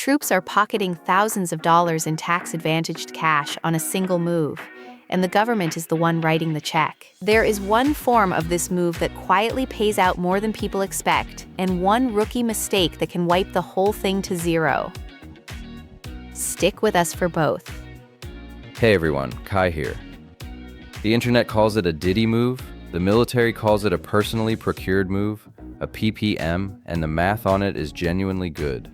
troops are pocketing thousands of dollars in tax-advantaged cash on a single move, and the government is the one writing the check. There is one form of this move that quietly pays out more than people expect, and one rookie mistake that can wipe the whole thing to zero. Stick with us for both. Hey everyone, Kai here. The internet calls it a DITY move, the military calls it a Personally Procured Move, a PPM, and the math on it is genuinely good.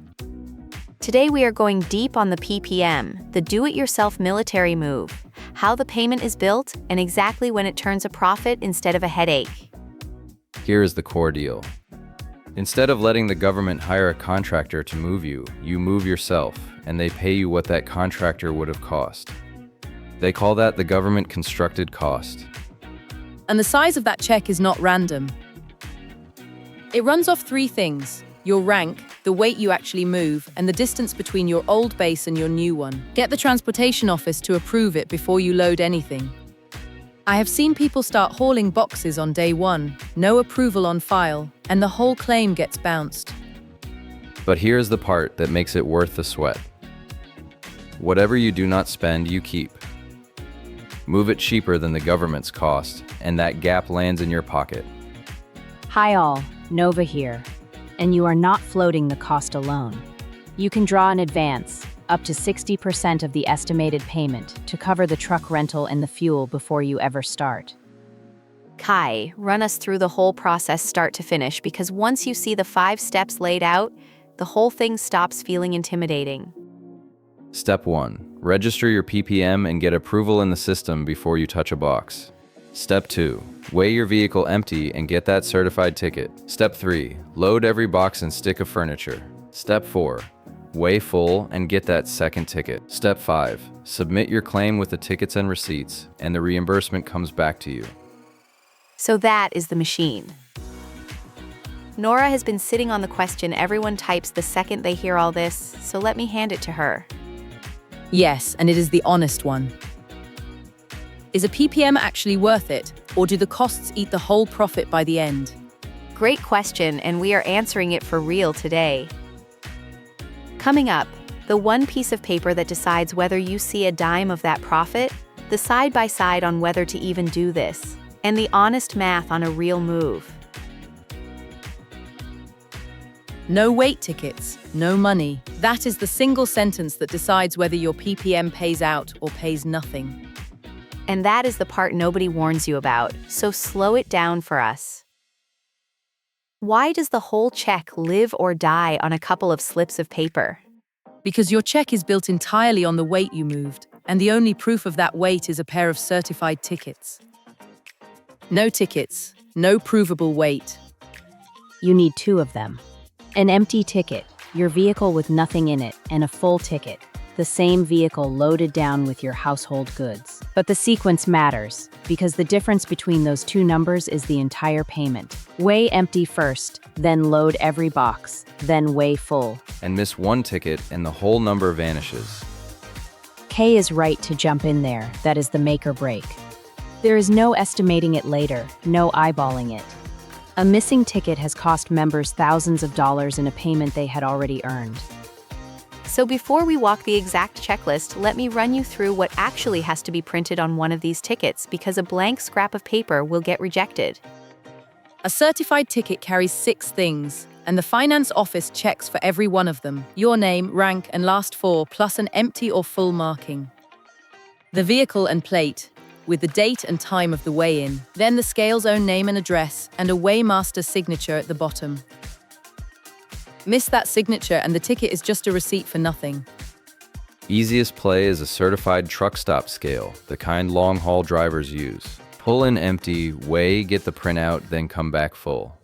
Today we are going deep on the PPM, the do-it-yourself military move, how the payment is built, and exactly when it turns a profit instead of a headache. Here is the core deal. Instead of letting the government hire a contractor to move you, you move yourself, and they pay you what that contractor would have cost. They call that the government constructed cost. And the size of that check is not random. It runs off three things: your rank, the weight you actually move, and the distance between your old base and your new one. Get the transportation office to approve it before you load anything. I have seen people start hauling boxes on day one, no approval on file, and the whole claim gets bounced. But here's the part that makes it worth the sweat. Whatever you do not spend, you keep. Move it cheaper than the government's cost, and that gap lands in your pocket. Hi all, Nova here. And you are not floating the cost alone. You can draw in advance, up to 60% of the estimated payment, to cover the truck rental and the fuel before you ever start. Kai, run us through the whole process start to finish, because once you see the 5 steps laid out, the whole thing stops feeling intimidating. Step 1. Register your PPM and get approval in the system before you touch a box. Step 2. Weigh your vehicle empty and get that certified ticket. Step 3. Load every box and stick of furniture. Step 4. Weigh full and get that second ticket. Step 5. Submit your claim with the tickets and receipts, and the reimbursement comes back to you. So that is the machine. Nora has been sitting on the question everyone types the second they hear all this, so let me hand it to her. Yes, and it is the honest one. Is a PPM actually worth it, or do the costs eat the whole profit by the end? Great question, and we are answering it for real today. Coming up, the one piece of paper that decides whether you see a dime of that profit, the side-by-side on whether to even do this, and the honest math on a real move. No wait tickets, no money. That is the single sentence that decides whether your PPM pays out or pays nothing. And that is the part nobody warns you about, so slow it down for us. Why does the whole check live or die on a couple of slips of paper? Because your check is built entirely on the weight you moved, and the only proof of that weight is a pair of certified tickets. No tickets, no provable weight. You need 2 of them. An empty ticket, your vehicle with nothing in it, and a full ticket, the same vehicle loaded down with your household goods. But the sequence matters, because the difference between those 2 numbers is the entire payment. Weigh empty first, then load every box, then weigh full. And miss one ticket and the whole number vanishes. K is right to jump in there, that is the make or break. There is no estimating it later, no eyeballing it. A missing ticket has cost members thousands of dollars in a payment they had already earned. So before we walk the exact checklist, let me run you through what actually has to be printed on one of these tickets, because a blank scrap of paper will get rejected. A certified ticket carries 6 things, and the finance office checks for every one of them: your name, rank, and last 4, plus an empty or full marking. The vehicle and plate, with the date and time of the weigh-in, then the scale's own name and address, and a weighmaster's signature at the bottom. Miss that signature and the ticket is just a receipt for nothing. Easiest play is a certified truck stop scale, the kind long-haul drivers use. Pull in empty, weigh, get the printout, then come back full.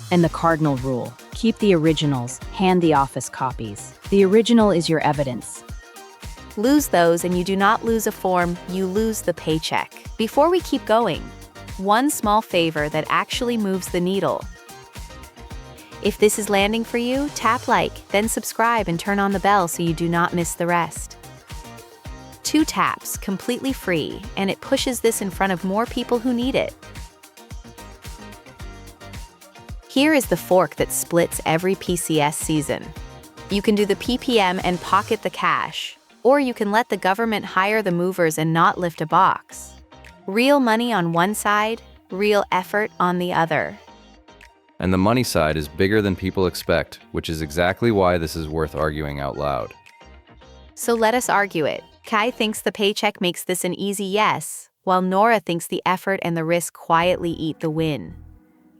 And the cardinal rule: keep the originals, hand the office copies. The original is your evidence. Lose those and you do not lose a form, you lose the paycheck. Before we keep going, one small favor that actually moves the needle. If this is landing for you, tap like, then subscribe and turn on the bell so you do not miss the rest. 2 taps, completely free, and it pushes this in front of more people who need it. Here is the fork that splits every PCS season. You can do the PPM and pocket the cash, or you can let the government hire the movers and not lift a box. Real money on one side, real effort on the other. And the money side is bigger than people expect, which is exactly why this is worth arguing out loud. So let us argue it. Kai thinks the paycheck makes this an easy yes, while Nora thinks the effort and the risk quietly eat the win.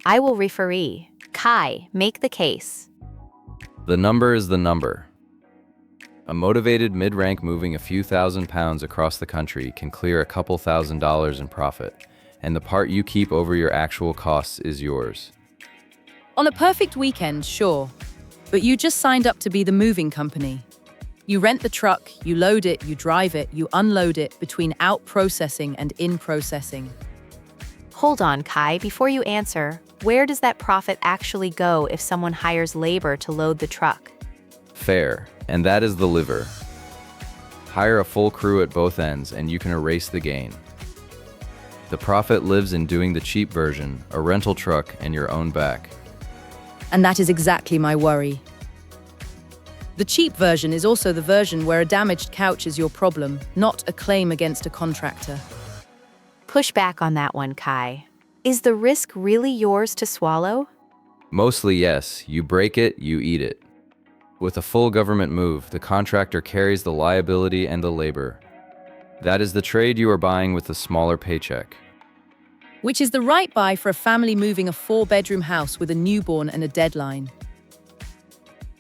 I will referee. Kai, make the case. The number is the number. A motivated mid-rank moving a few £1,000s across the country can clear a couple $1,000s in profit, and the part you keep over your actual costs is yours. On a perfect weekend, sure. But you just signed up to be the moving company. You rent the truck, you load it, you drive it, you unload it between out processing and in processing. Hold on, Kai, before you answer, where does that profit actually go if someone hires labor to load the truck? Fair, and that is the liver. Hire a full crew at both ends and you can erase the gain. The profit lives in doing the cheap version, a rental truck and your own back. And that is exactly my worry. The cheap version is also the version where a damaged couch is your problem, not a claim against a contractor. Push back on that one, Kai. Is the risk really yours to swallow? Mostly yes, you break it, you eat it. With a full government move, the contractor carries the liability and the labor. That is the trade you are buying with the smaller paycheck. Which is the right buy for a family moving a 4-bedroom house with a newborn and a deadline.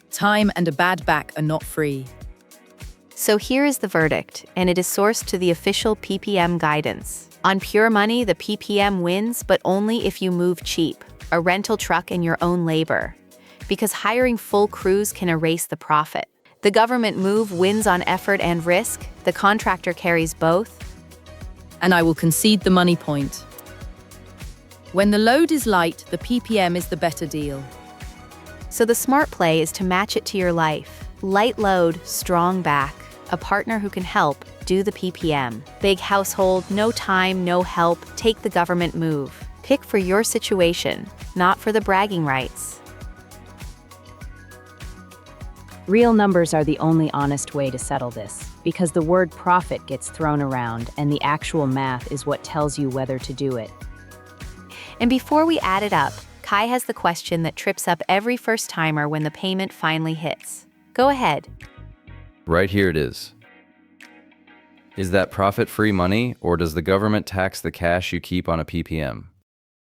Time and a bad back are not free. So here is the verdict, and it is sourced to the official PPM guidance. On pure money, the PPM wins, but only if you move cheap, a rental truck and your own labor. Because hiring full crews can erase the profit. The government move wins on effort and risk, the contractor carries both. And I will concede the money point. When the load is light, the PPM is the better deal. So the smart play is to match it to your life. Light load, strong back, a partner who can help, do the PPM. Big household, no time, no help, take the government move. Pick for your situation, not for the bragging rights. Real numbers are the only honest way to settle this, because the word profit gets thrown around and the actual math is what tells you whether to do it. And before we add it up, Kai has the question that trips up every first-timer when the payment finally hits. Go ahead. Right here it is. Is that profit-free money, or does the government tax the cash you keep on a PPM?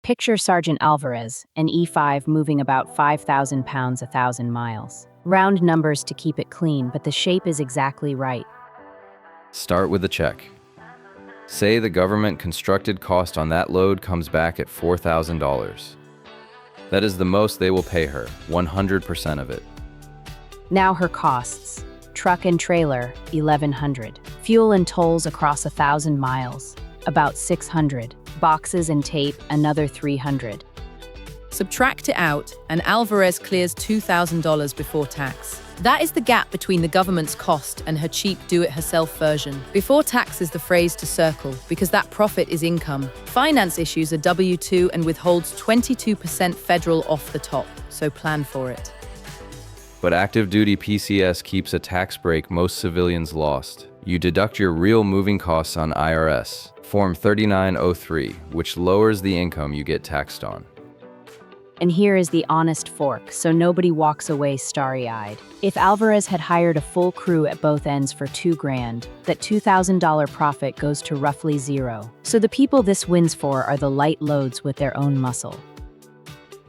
Picture Sergeant Alvarez, an E5 moving about 5,000 pounds 1,000 miles. Round numbers to keep it clean, but the shape is exactly right. Start with a check. Say the government constructed cost on that load comes back at $4,000. That is the most they will pay her, 100% of it. Now her costs. Truck and trailer, $1,100. Fuel and tolls across 1,000 miles, about $600. Boxes and tape, another $300. Subtract it out, and Alvarez clears $2,000 before tax. That is the gap between the government's cost and her cheap do-it-herself version. Before tax is the phrase to circle, because that profit is income. Finance issues a W-2 and withholds 22% federal off the top, so plan for it. But active duty PCS keeps a tax break most civilians lost. You deduct your real moving costs on IRS, Form 3903, which lowers the income you get taxed on. And here is the honest fork, so nobody walks away starry-eyed. If Alvarez had hired a full crew at both ends for $2,000, that $2,000 profit goes to roughly zero. So the people this wins for are the light loads with their own muscle.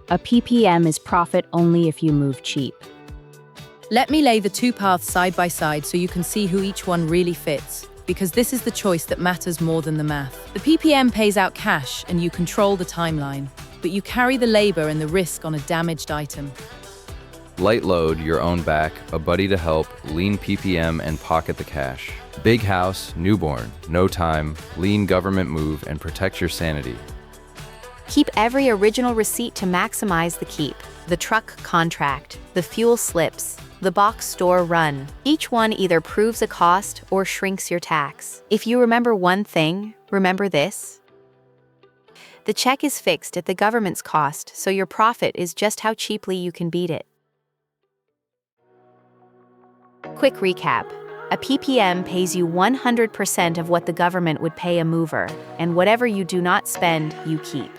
A PPM is profit only if you move cheap. Let me lay the two paths side by side so you can see who each one really fits, because this is the choice that matters more than the math. The PPM pays out cash and you control the timeline, but you carry the labor and the risk on a damaged item. Light load, your own back, a buddy to help, lean PPM and pocket the cash. Big house, newborn, no time, lean government move and protect your sanity. Keep every original receipt to maximize the keep. The truck contract, the fuel slips, the box store run. Each one either proves a cost or shrinks your tax. If you remember one thing, remember this. The check is fixed at the government's cost, so your profit is just how cheaply you can beat it. Quick recap. A PPM pays you 100% of what the government would pay a mover, and whatever you do not spend, you keep.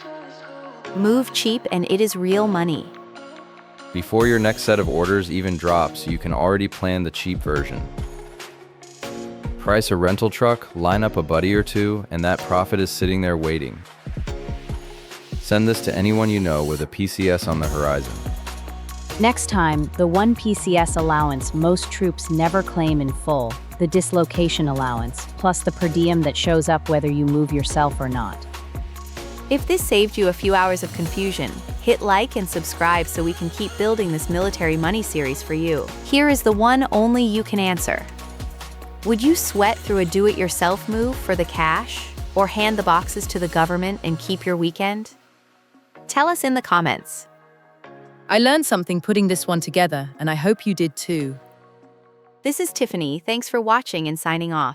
Move cheap and it is real money. Before your next set of orders even drops, you can already plan the cheap version. Price a rental truck, line up a buddy or two, and that profit is sitting there waiting. Send this to anyone you know with a PCS on the horizon. Next time, the one PCS allowance most troops never claim in full, the dislocation allowance, plus the per diem that shows up whether you move yourself or not. If this saved you a few hours of confusion, hit like and subscribe so we can keep building this military money series for you. Here is the one only you can answer. Would you sweat through a do-it-yourself move for the cash, or hand the boxes to the government and keep your weekend? Tell us in the comments. I learned something putting this one together, and I hope you did too. This is Tiffany. Thanks for watching and signing off.